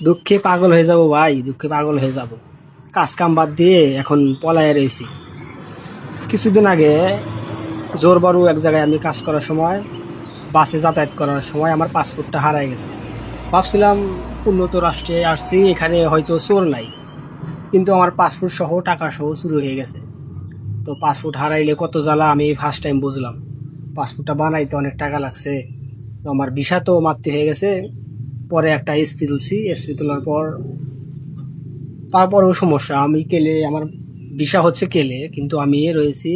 দুঃখে পাগল হয়ে যাব ভাই, দুঃখে পাগল হয়ে যাব। কাজ কাম বাদ দিয়ে এখন পলায়ে রয়েছি। কিছুদিন আগে জোরবারু এক জায়গায় আমি কাজ করার সময়, বাসে যাতায়াত করার সময় আমার পাসপোর্টটা হারায় গেছে। ভাবছিলাম উন্নত রাষ্ট্রে আসছি, এখানে হয়তো চোর নাই, কিন্তু আমার পাসপোর্ট সহ টাকা সহ শুরু হয়ে গেছে। তো পাসপোর্ট হারাইলে কত জ্বালা আমি ফার্স্ট টাইম বুঝলাম। পাসপোর্টটা বানাইতে অনেক টাকা লাগছে। তো আমার ভিসা তো মারতে হয়ে গেছে। পরে একটা এসপি তুলছি, এসপি তোলার পর তারপরেও সমস্যা। আমি কেলে, আমার ভিসা হচ্ছে কেলে, কিন্তু আমি রয়েছি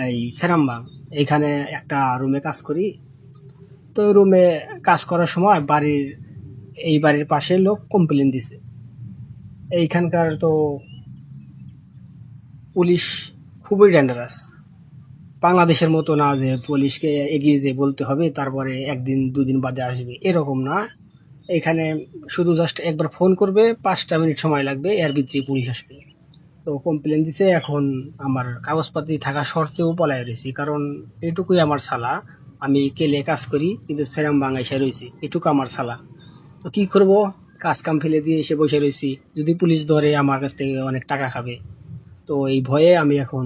এই সেরামবাং। এইখানে একটা রুমে কাজ করি। তো রুমে কাজ করার সময় এই বাড়ির পাশে লোক কমপ্লেন দিছে। এইখানকার তো পুলিশ খুবই ডেঞ্জারাস। বাংলাদেশের মতো না যে পুলিশকে এগিয়ে যে বলতে হবে তারপরে একদিন দুদিন বাদে আসবে, এরকম না। এখানে শুধু জাস্ট একবার ফোন করবে, 5টা মিনিট সময় লাগবে, এর ভিতরে পুলিশ আসবে। তো কমপ্লেন দিছে। এখন আমার কাগজপাতি থাকা সত্ত্বেও পলায় রয়েছি, কারণ এটুকুই আমার ছালা। আমি কেলে কাজ করি, কিন্তু সেরাম বাংলাদেশে রয়েছি, এটুকু আমার ছালা। তো কি করব, কাজ কাম ফেলে দিয়ে এসে বসে রয়েছি। যদি পুলিশ ধরে আমার কাছ থেকে অনেক টাকা খাবে। তো এই ভয়ে আমি এখন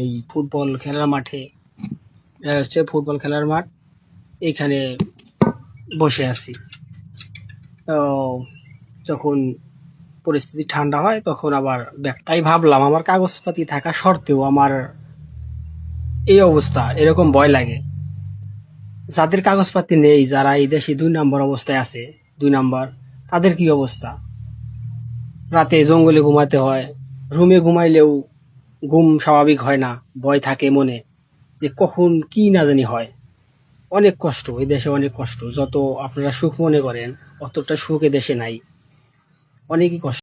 এই ফুটবল খেলার মাঠে, এটা হচ্ছে ফুটবল খেলার মাঠ, এইখানে বসে আছি। তো যখন পরিস্থিতি ঠান্ডা হয় তখন আবার তাই ভাবলাম আমার কাগজপাতি থাকা সত্ত্বেও আমার এই অবস্থা, এরকম ভয় লাগে। যাদের কাগজপাতি নেই, যারা এই দেশে 2 নম্বর অবস্থায় আছে, 2 নম্বর, তাদের কি অবস্থা? রাতে জঙ্গলে ঘুমাতে হয়, রুমে ঘুমাইলেও ঘুম স্বাভাবিক হয় না, ভয় থাকে মনে যে কখন কি না জানি হয়। অনেক কষ্ট, এই দেশে অনেক কষ্ট। যত আপনারা সুখ মনে করেন, অতটা সুখ এ দেশে নাই, অনেকই কষ্ট।